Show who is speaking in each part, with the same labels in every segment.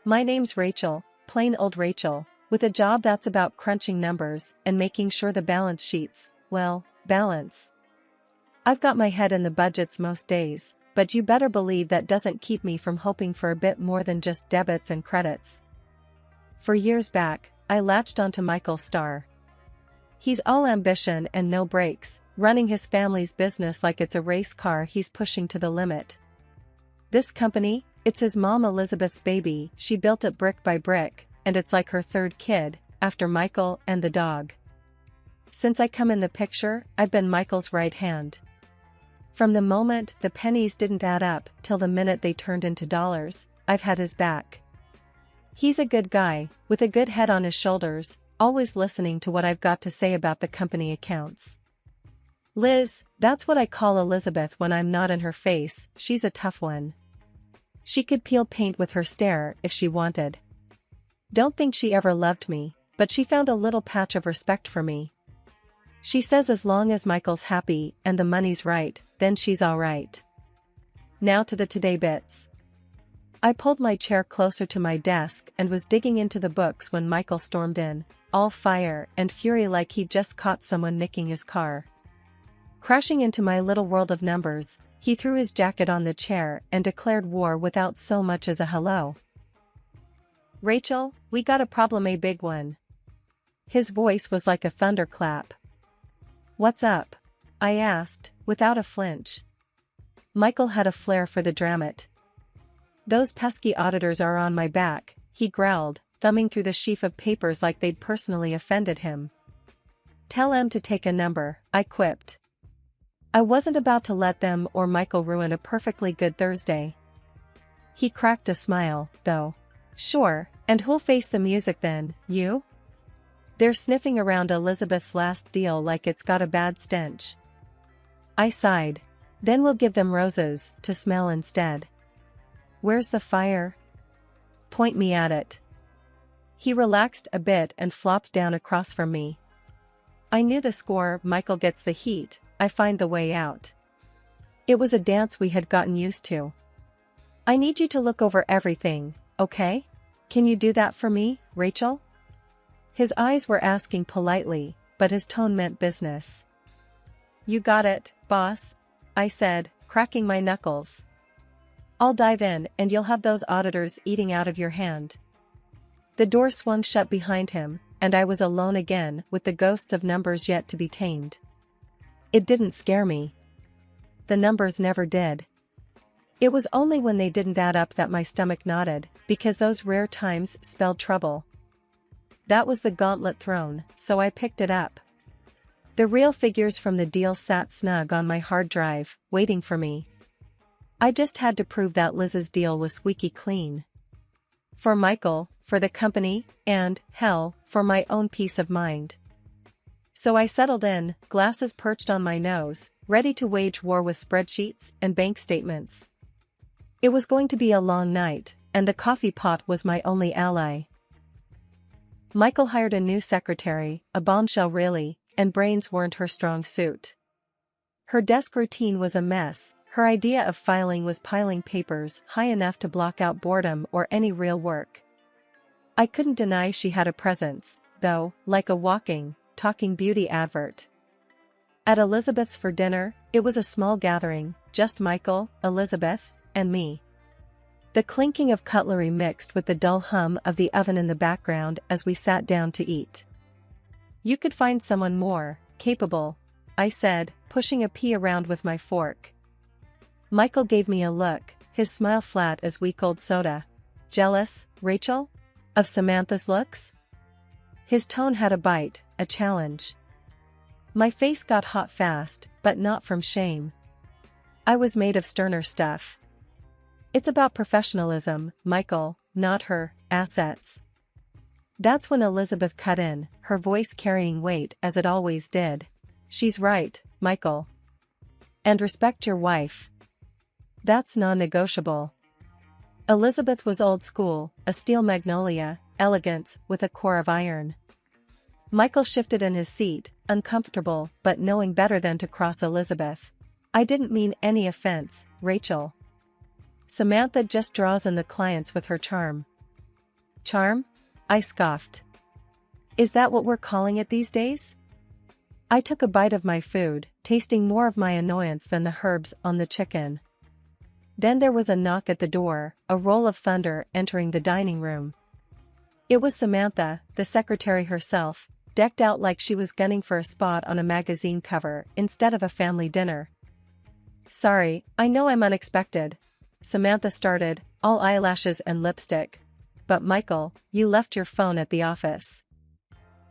Speaker 1: My name's Rachel, plain old Rachel, with a job that's about crunching numbers and making sure the balance sheets, well, balance. I've got my head in the budgets most days, but you better believe that doesn't keep me from hoping for a bit more than just debits and credits. For years back, I latched onto Michael's star. He's all ambition and no brakes, running his family's business like it's a race car he's pushing to the limit. This company, it's his mom Elizabeth's baby. She built it brick by brick, and it's like her third kid, after Michael and the dog. Since I come in the picture, I've been Michael's right hand. From the moment the pennies didn't add up till the minute they turned into dollars, I've had his back. He's a good guy, with a good head on his shoulders, always listening to what I've got to say about the company accounts. Liz, that's what I call Elizabeth when I'm not in her face. She's a tough one. She could peel paint with her stare if she wanted. Don't think she ever loved me, but she found a little patch of respect for me. She says as long as Michael's happy and the money's right, then she's alright. Now to the today bits. I pulled my chair closer to my desk and was digging into the books when Michael stormed in, all fire and fury like he'd just caught someone nicking his car. Crashing into my little world of numbers, he threw his jacket on the chair and declared war without so much as a hello. Rachel, we got a problem, a big one. His voice was like a thunderclap. What's up? I asked, without a flinch. Michael had a flair for the dramate. Those pesky auditors are on my back, he growled, thumbing through the sheaf of papers like they'd personally offended him. Tell them to take a number, I quipped. I wasn't about to let them or Michael ruin a perfectly good Thursday. He cracked a smile, though. Sure, and who'll face the music then, you? They're sniffing around Elizabeth's last deal like it's got a bad stench. I sighed. Then we'll give them roses to smell instead. Where's the fire? Point me at it. He relaxed a bit and flopped down across from me. I knew the score. Michael gets the heat, I find the way out. It was a dance we had gotten used to. I need you to look over everything, okay? Can you do that for me, Rachel? His eyes were asking politely, but his tone meant business. You got it, boss, I said, cracking my knuckles. I'll dive in and you'll have those auditors eating out of your hand. The door swung shut behind him, and I was alone again with the ghosts of numbers yet to be tamed. It didn't scare me. The numbers never did. It was only when they didn't add up that my stomach knotted, because those rare times spelled trouble. That was the gauntlet thrown, so I picked it up. The real figures from the deal sat snug on my hard drive, waiting for me. I just had to prove that Liz's deal was squeaky clean. For Michael, for the company, and, hell, for my own peace of mind. So I settled in, glasses perched on my nose, ready to wage war with spreadsheets and bank statements. It was going to be a long night, and the coffee pot was my only ally. Michael hired a new secretary, a bombshell really, and brains weren't her strong suit. Her desk routine was a mess. Her idea of filing was piling papers high enough to block out boredom or any real work. I couldn't deny she had a presence, though, like a walking, talking beauty advert. At Elizabeth's for dinner, it was a small gathering, just Michael, Elizabeth, and me. The clinking of cutlery mixed with the dull hum of the oven in the background as we sat down to eat. You could find someone more capable, I said, pushing a pea around with my fork. Michael gave me a look, his smile flat as weak old soda. Jealous, Rachel? Of Samantha's looks? His tone had a bite, a challenge. My face got hot fast, but not from shame. I was made of sterner stuff. It's about professionalism, Michael, not her assets. That's when Elizabeth cut in, her voice carrying weight as it always did. She's right, Michael. And respect your wife. That's non-negotiable. Elizabeth was old school, a steel magnolia, elegance with a core of iron. Michael shifted in his seat, uncomfortable but knowing better than to cross Elizabeth. I didn't mean any offense, Rachel. Samantha just draws in the clients with her charm. Charm? I scoffed. Is that what we're calling it these days? I took a bite of my food, tasting more of my annoyance than the herbs on the chicken. Then there was a knock at the door, a roll of thunder entering the dining room. It was Samantha, the secretary herself, decked out like she was gunning for a spot on a magazine cover instead of a family dinner. Sorry, I know I'm unexpected. Samantha started, all eyelashes and lipstick. But Michael, you left your phone at the office.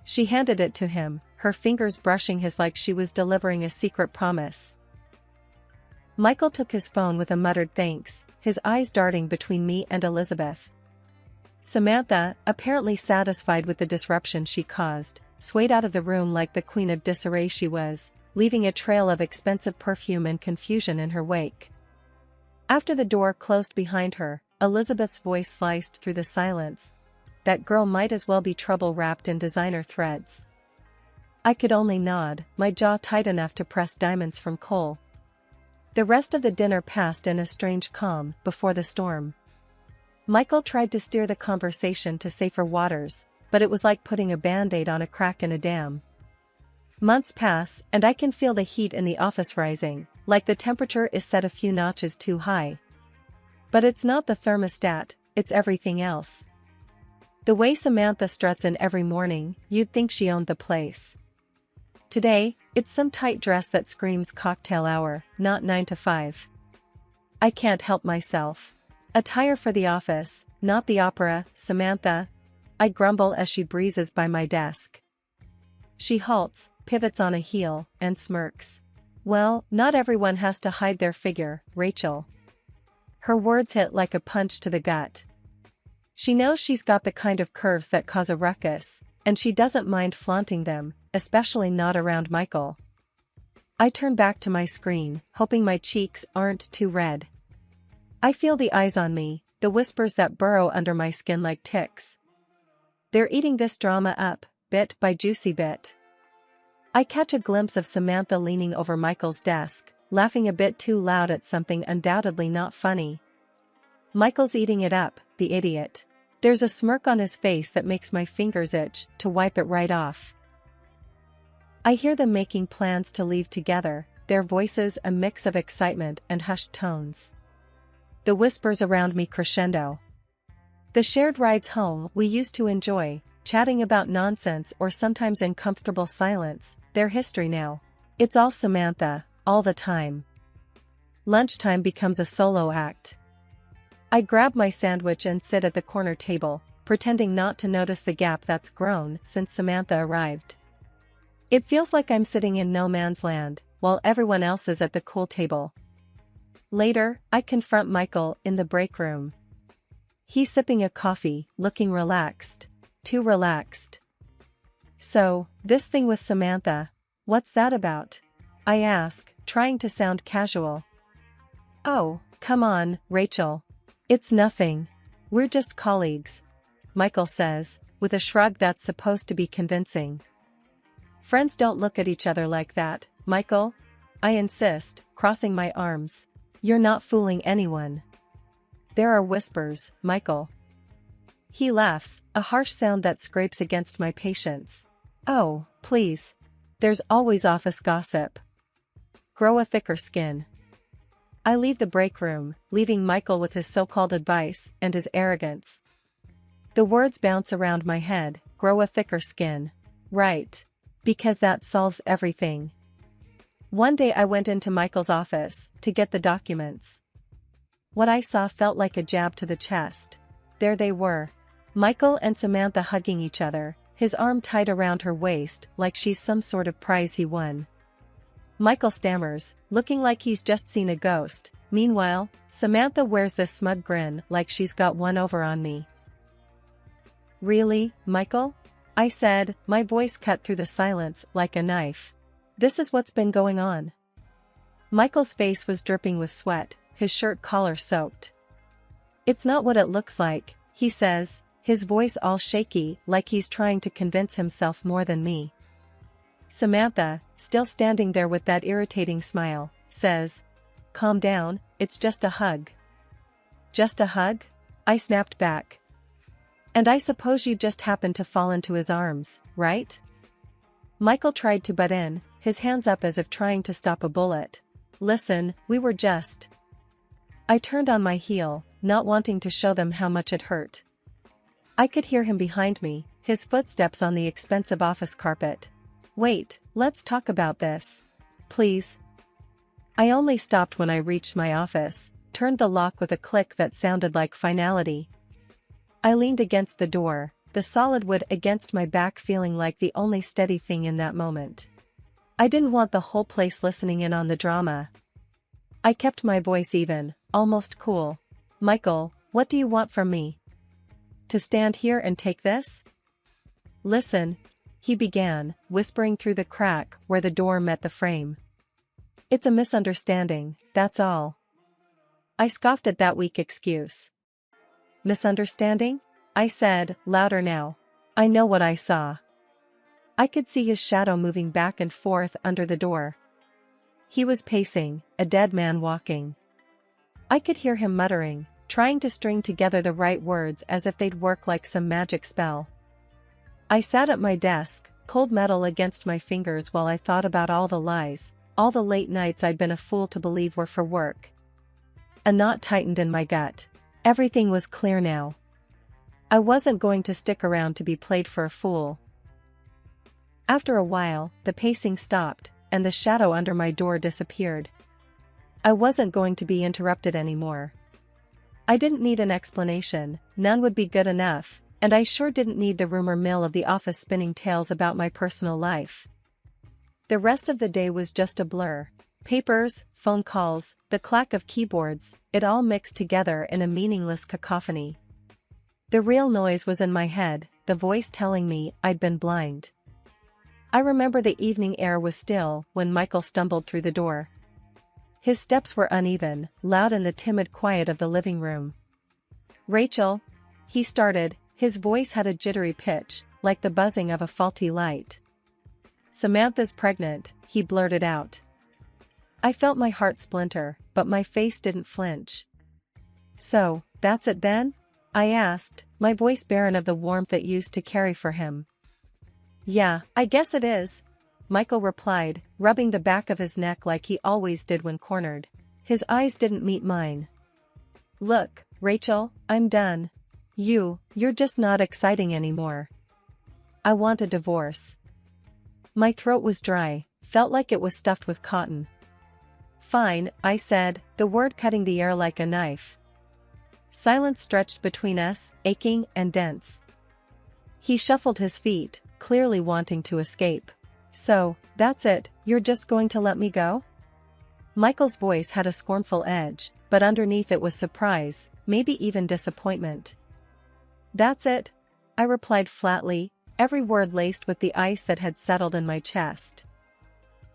Speaker 1: She handed it to him, her fingers brushing his like she was delivering a secret promise. Michael took his phone with a muttered thanks, his eyes darting between me and Elizabeth. Samantha, apparently satisfied with the disruption she caused, swayed out of the room like the queen of disarray she was, leaving a trail of expensive perfume and confusion in her wake. After the door closed behind her, Elizabeth's voice sliced through the silence. That girl might as well be trouble wrapped in designer threads. I could only nod, my jaw tight enough to press diamonds from coal. The rest of the dinner passed in a strange calm before the storm. Michael tried to steer the conversation to safer waters, but it was like putting a band-aid on a crack in a dam. Months pass, and I can feel the heat in the office rising, like the temperature is set a few notches too high. But it's not the thermostat, it's everything else. The way Samantha struts in every morning, you'd think she owned the place. Today, it's some tight dress that screams cocktail hour, not 9 to 5. I can't help myself. Attire for the office, not the opera, Samantha. I grumble as she breezes by my desk. She halts, pivots on a heel, and smirks. Well, not everyone has to hide their figure, Rachel. Her words hit like a punch to the gut. She knows she's got the kind of curves that cause a ruckus, and she doesn't mind flaunting them, especially not around Michael. I turn back to my screen, hoping my cheeks aren't too red. I feel the eyes on me, the whispers that burrow under my skin like ticks. They're eating this drama up, bit by juicy bit. I catch a glimpse of Samantha leaning over Michael's desk, laughing a bit too loud at something undoubtedly not funny. Michael's eating it up, the idiot. There's a smirk on his face that makes my fingers itch to wipe it right off. I hear them making plans to leave together, their voices a mix of excitement and hushed tones. The whispers around me crescendo. The shared rides home we used to enjoy, chatting about nonsense or sometimes in comfortable silence, they're history now. It's all Samantha, all the time. Lunchtime becomes a solo act. I grab my sandwich and sit at the corner table, pretending not to notice the gap that's grown since Samantha arrived. It feels like I'm sitting in no man's land, while everyone else is at the cool table. Later, I confront Michael in the break room. He's sipping a coffee, looking relaxed. Too relaxed. So, this thing with Samantha, what's that about? I ask, trying to sound casual. Oh, come on, Rachel. It's nothing. We're just colleagues, Michael says, with a shrug that's supposed to be convincing. Friends don't look at each other like that, Michael. I insist, crossing my arms. You're not fooling anyone. There are whispers, Michael. He laughs, a harsh sound that scrapes against my patience. Oh, please. There's always office gossip. Grow a thicker skin. I leave the break room, leaving Michael with his so-called advice and his arrogance. The words bounce around my head, grow a thicker skin. Right. Because that solves everything. One day I went into Michael's office to get the documents. What I saw felt like a jab to the chest. There they were. Michael and Samantha hugging each other, his arm tight around her waist like she's some sort of prize he won. Michael stammers, looking like he's just seen a ghost. Meanwhile, Samantha wears this smug grin like she's got one over on me. Really, Michael? I said, my voice cut through the silence like a knife. This is what's been going on. Michael's face was dripping with sweat, his shirt collar soaked. It's not what it looks like, he says, his voice all shaky like he's trying to convince himself more than me. Samantha, still standing there with that irritating smile, says, calm down, it's just a hug. Just a hug? I snapped back. And I suppose you just happened to fall into his arms, right? Michael tried to butt in, his hands up as if trying to stop a bullet. Listen, we were just... I turned on my heel, not wanting to show them how much it hurt. I could hear him behind me, his footsteps on the expensive office carpet. Wait, let's talk about this. Please. I only stopped when I reached my office, turned the lock with a click that sounded like finality. I leaned against the door, the solid wood against my back feeling like the only steady thing in that moment. I didn't want the whole place listening in on the drama. I kept my voice even, almost cool. Michael, what do you want from me? To stand here and take this? Listen, he began, whispering through the crack where the door met the frame. It's a misunderstanding, that's all. I scoffed at that weak excuse. Misunderstanding? I said, louder now. I know what I saw. I could see his shadow moving back and forth under the door. He was pacing, a dead man walking. I could hear him muttering, trying to string together the right words as if they'd work like some magic spell. I sat at my desk, cold metal against my fingers while I thought about all the lies, all the late nights I'd been a fool to believe were for work. A knot tightened in my gut. Everything was clear now. I wasn't going to stick around to be played for a fool. After a while, the pacing stopped, and the shadow under my door disappeared. I wasn't going to be interrupted anymore. I didn't need an explanation, none would be good enough, and I sure didn't need the rumor mill of the office spinning tales about my personal life. The rest of the day was just a blur. Papers, phone calls, the clack of keyboards, it all mixed together in a meaningless cacophony. The real noise was in my head, the voice telling me I'd been blind. I remember the evening air was still when Michael stumbled through the door. His steps were uneven, loud in the timid quiet of the living room. Rachel, he started, his voice had a jittery pitch, like the buzzing of a faulty light. Samantha's pregnant, he blurted out. I felt my heart splinter, but my face didn't flinch. So, that's it then? I asked, my voice barren of the warmth it used to carry for him. Yeah, I guess it is, Michael replied, rubbing the back of his neck like he always did when cornered. His eyes didn't meet mine. Look, Rachel, I'm done. You're just not exciting anymore. I want a divorce. My throat was dry, felt like it was stuffed with cotton. Fine, I said, the word cutting the air like a knife. Silence stretched between us, aching and dense. He shuffled his feet, clearly wanting to escape. So, that's it, you're just going to let me go? Michael's voice had a scornful edge, but underneath it was surprise, maybe even disappointment. That's it, I replied flatly, every word laced with the ice that had settled in my chest.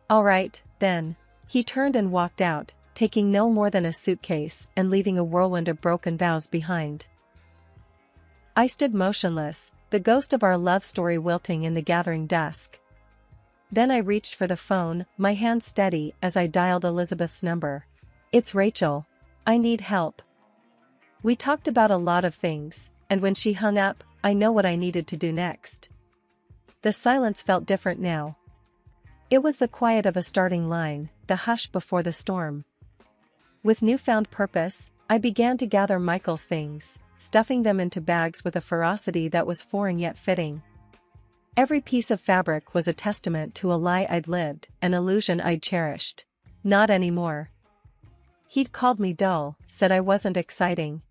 Speaker 1: All right, then. He turned and walked out, taking no more than a suitcase and leaving a whirlwind of broken vows behind. I stood motionless, the ghost of our love story wilting in the gathering dusk. Then I reached for the phone, my hand steady as I dialed Elizabeth's number. It's Rachel. I need help. We talked about a lot of things, and when she hung up, I know what I needed to do next. The silence felt different now. It was the quiet of a starting line, the hush before the storm. With newfound purpose, I began to gather Michael's things, stuffing them into bags with a ferocity that was foreign yet fitting. Every piece of fabric was a testament to a lie I'd lived, an illusion I'd cherished. Not anymore. He'd called me dull, said I wasn't exciting.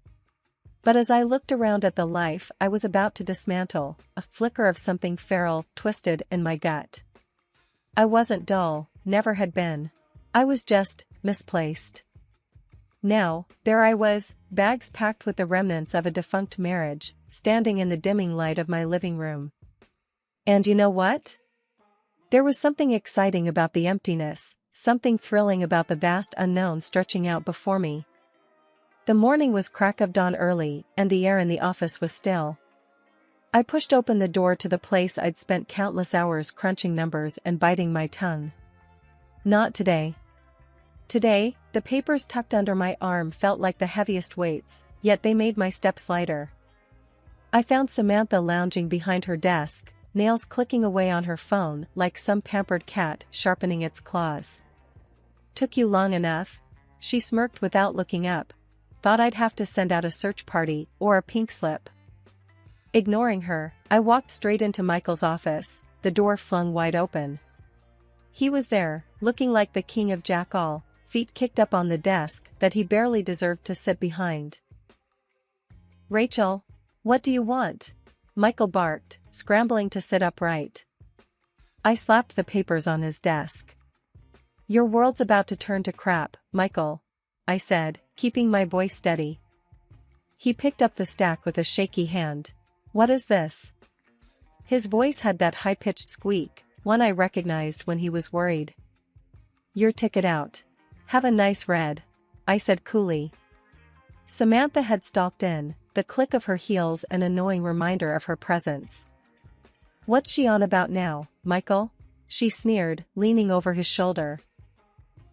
Speaker 1: But as I looked around at the life I was about to dismantle, a flicker of something feral twisted in my gut. I wasn't dull, never had been. I was just misplaced. Now, there I was, bags packed with the remnants of a defunct marriage, standing in the dimming light of my living room. And you know what? There was something exciting about the emptiness, something thrilling about the vast unknown stretching out before me. The morning was crack of dawn early, and the air in the office was still. I pushed open the door to the place I'd spent countless hours crunching numbers and biting my tongue. Not today. Today, the papers tucked under my arm felt like the heaviest weights, yet they made my steps lighter. I found Samantha lounging behind her desk, nails clicking away on her phone like some pampered cat sharpening its claws. "Took you long enough?" She smirked without looking up. "Thought I'd have to send out a search party or a pink slip." Ignoring her, I walked straight into Michael's office, the door flung wide open. He was there, looking like the king of jack-all, feet kicked up on the desk that he barely deserved to sit behind. "Rachel, what do you want?" Michael barked, scrambling to sit upright. I slapped the papers on his desk. "Your world's about to turn to crap, Michael," I said, keeping my voice steady. He picked up the stack with a shaky hand. "What is this?" His voice had that high-pitched squeak, one I recognized when he was worried. "Your ticket out. Have a nice read," I said coolly. Samantha had stalked in, the click of her heels an annoying reminder of her presence. "What's she on about now, Michael?" she sneered, leaning over his shoulder.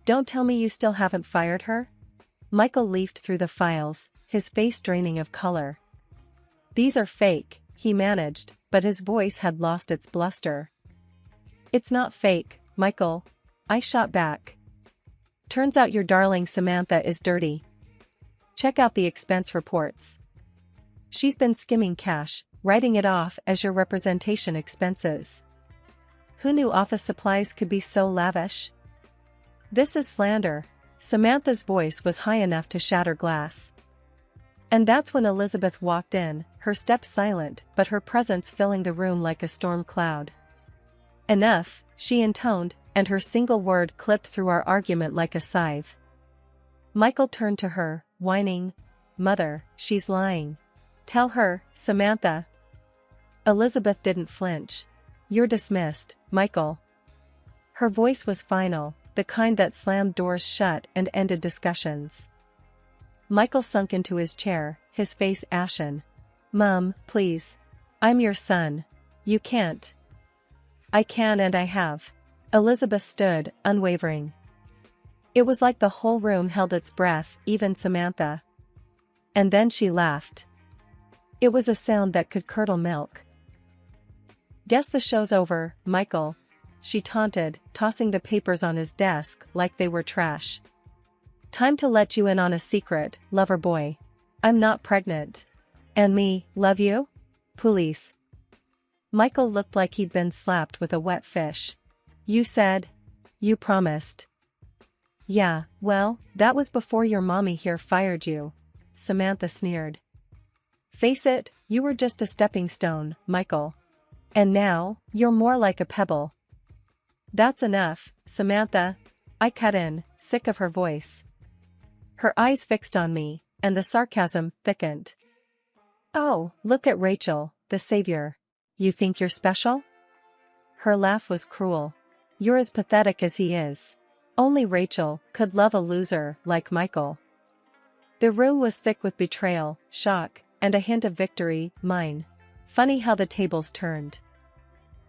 Speaker 1: "Don't tell me you still haven't fired her?" Michael leafed through the files, his face draining of color. "These are fake," he managed, but his voice had lost its bluster. "It's not fake, Michael," I shot back. "Turns out your darling Samantha is dirty. Check out the expense reports. She's been skimming cash, writing it off as your representation expenses. Who knew office supplies could be so lavish?" "This is slander." Samantha's voice was high enough to shatter glass. And that's when Elizabeth walked in, her steps silent but her presence filling the room like a storm cloud. "Enough," she intoned, and her single word clipped through our argument like a scythe. Michael turned to her, whining, "Mother, she's lying. Tell her, Samantha." Elizabeth didn't flinch. "You're dismissed, Michael." Her voice was final, the kind that slammed doors shut and ended discussions. Michael sunk into his chair, his face ashen. "Mom, please. I'm your son. You can't." "I can and I have." Elizabeth stood, unwavering. It was like the whole room held its breath, even Samantha. And then she laughed. It was a sound that could curdle milk. "Guess the show's over, Michael," she taunted, tossing the papers on his desk like they were trash. "Time to let you in on a secret, lover boy. I'm not pregnant." "And me, love you? Police." Michael looked like he'd been slapped with a wet fish. "You said? You promised." "Yeah, well, that was before your mommy here fired you," Samantha sneered. "Face it, you were just a stepping stone, Michael. And now, you're more like a pebble." "That's enough, Samantha," I cut in, sick of her voice. Her eyes fixed on me, and the sarcasm thickened. "Oh, look at Rachel, the savior. You think you're special?" Her laugh was cruel. "You're as pathetic as he is. Only Rachel could love a loser like Michael." The room was thick with betrayal, shock, and a hint of victory, mine. Funny how the tables turned.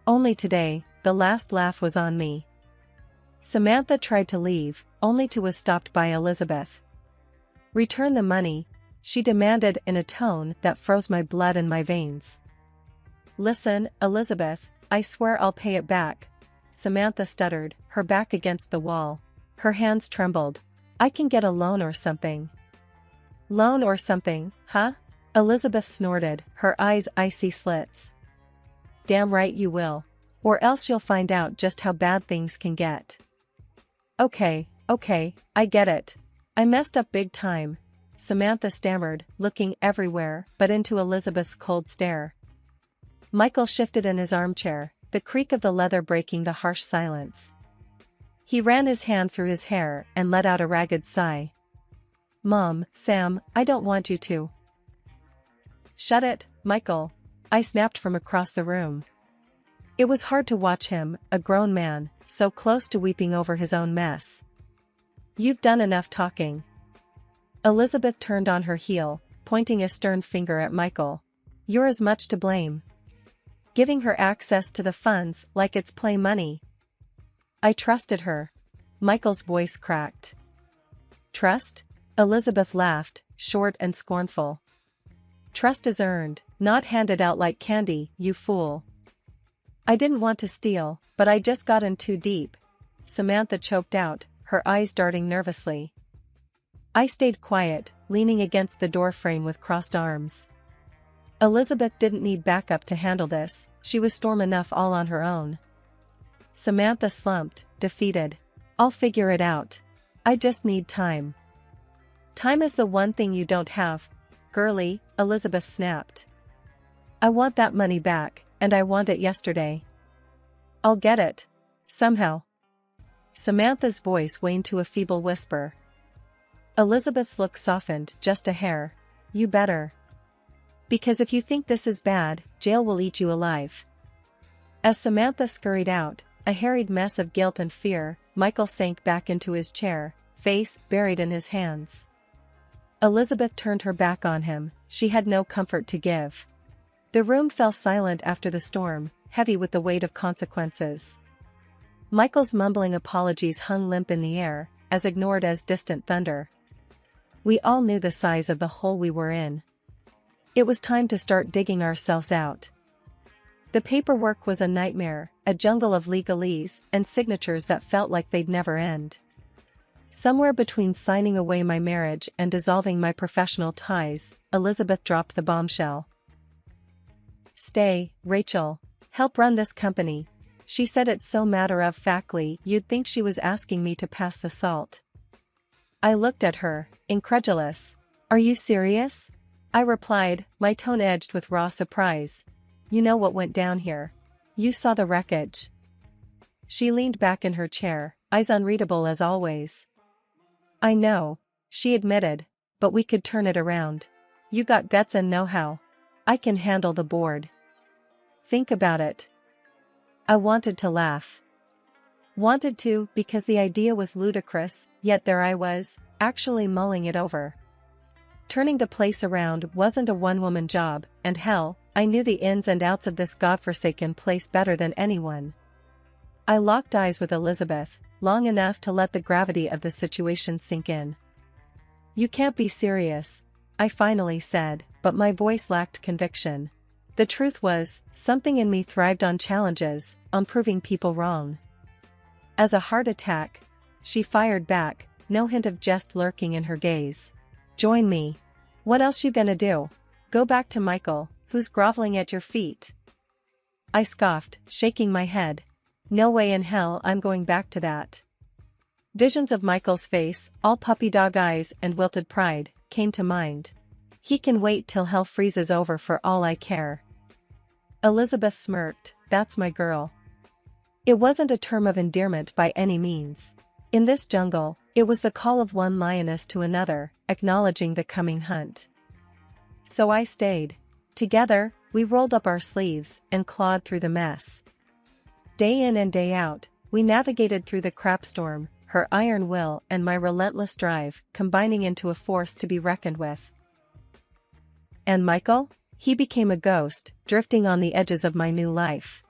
Speaker 1: Only today, the last laugh was on me. Samantha tried to leave, only to was stopped by Elizabeth. "Return the money," she demanded in a tone that froze my blood in my veins. "Listen, Elizabeth, I swear I'll pay it back," Samantha stuttered, her back against the wall. Her hands trembled. "I can get a loan or something." "Loan or something, huh?" Elizabeth snorted, her eyes icy slits. "Damn right you will. Or else you'll find out just how bad things can get." Okay, I get it. I messed up big time," Samantha stammered, looking everywhere but into Elizabeth's cold stare. Michael shifted in his armchair, the creak of the leather breaking the harsh silence. He ran his hand through his hair and let out a ragged sigh. "Mom, Sam, I don't want you to." "Shut it, Michael," I snapped from across the room. It was hard to watch him, a grown man, so close to weeping over his own mess. "You've done enough talking." Elizabeth turned on her heel, pointing a stern finger at Michael. "You're as much to blame. Giving her access to the funds like it's play money." "I trusted her." Michael's voice cracked. "Trust?" Elizabeth laughed, short and scornful. "Trust is earned, Not handed out like candy, you fool. I didn't want to steal, but I just got in too deep. Samantha choked out, her eyes darting nervously. I stayed quiet, leaning against the doorframe with crossed arms. Elizabeth didn't need backup to handle this, she was storm enough all on her own. Samantha slumped, defeated. I'll figure it out. I just need time. Time is the one thing you don't have, girlie, Elizabeth snapped. I want that money back, and I want it yesterday. I'll get it. Somehow. Samantha's voice waned to a feeble whisper. Elizabeth's look softened just a hair. You better. Because if you think this is bad, jail will eat you alive. As Samantha scurried out, a harried mess of guilt and fear, Michael sank back into his chair, face buried in his hands. Elizabeth turned her back on him, she had no comfort to give. The room fell silent after the storm, heavy with the weight of consequences. Michael's mumbling apologies hung limp in the air, as ignored as distant thunder. We all knew the size of the hole we were in. It was time to start digging ourselves out. The paperwork was a nightmare, a jungle of legalese and signatures that felt like they'd never end. Somewhere between signing away my marriage and dissolving my professional ties, Elizabeth dropped the bombshell. Stay, Rachel. Help run this company. She said it so matter-of-factly you'd think she was asking me to pass the salt. I looked at her, incredulous. Are you serious? I replied, my tone edged with raw surprise. You know what went down here. You saw the wreckage. She leaned back in her chair, eyes unreadable as always. I know, she admitted, but we could turn it around. You got guts and know-how. I can handle the board. Think about it. I wanted to laugh. Wanted to because the idea was ludicrous, yet there I was, actually mulling it over. Turning the place around wasn't a one-woman job, and hell, I knew the ins and outs of this godforsaken place better than anyone. I locked eyes with Elizabeth, long enough to let the gravity of the situation sink in. You can't be serious, I finally said, but my voice lacked conviction. The truth was, something in me thrived on challenges, on proving people wrong. As a heart attack, she fired back, no hint of jest lurking in her gaze. Join me. What else you gonna do? Go back to Michael, who's groveling at your feet? I scoffed, shaking my head. No way in hell I'm going back to that. Visions of Michael's face, all puppy dog eyes and wilted pride, came to mind. He can wait till hell freezes over for all I care. Elizabeth smirked, that's my girl. It wasn't a term of endearment by any means. In this jungle, it was the call of one lioness to another, acknowledging the coming hunt. So I stayed. Together, we rolled up our sleeves and clawed through the mess. Day in and day out, we navigated through the crap storm, her iron will and my relentless drive combining into a force to be reckoned with. And Michael? He became a ghost, drifting on the edges of my new life.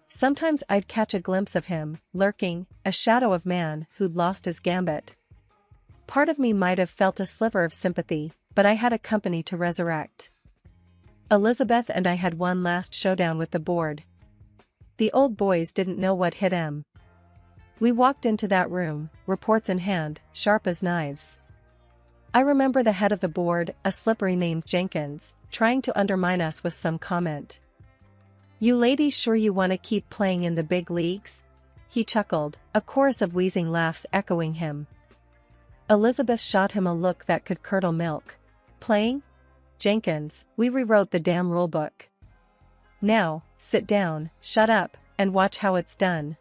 Speaker 1: Sometimes I'd catch a glimpse of him, lurking, a shadow of man who'd lost his gambit. Part of me might have felt a sliver of sympathy, but I had a company to resurrect. Elizabeth and I had one last showdown with the board. The old boys didn't know what hit 'em. We walked into that room, reports in hand, sharp as knives. I remember the head of the board, a slippery named Jenkins, trying to undermine us with some comment. You ladies sure you want to keep playing in the big leagues? He chuckled, a chorus of wheezing laughs echoing him. Elizabeth shot him a look that could curdle milk. Playing? Jenkins, we rewrote the damn rulebook. Now, sit down, shut up, and watch how it's done.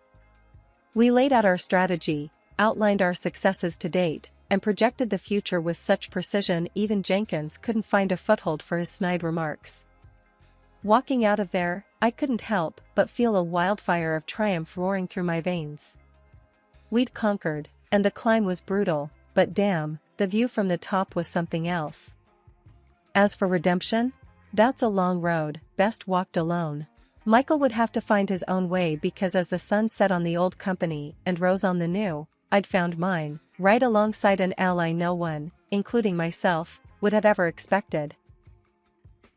Speaker 1: We laid out our strategy, outlined our successes to date, and projected the future with such precision even Jenkins couldn't find a foothold for his snide remarks. Walking out of there, I couldn't help but feel a wildfire of triumph roaring through my veins. We'd conquered, and the climb was brutal, but damn, the view from the top was something else. As for redemption? That's a long road, best walked alone. Michael would have to find his own way because as the sun set on the old company and rose on the new, I'd found mine, right alongside an ally no one, including myself, would have ever expected.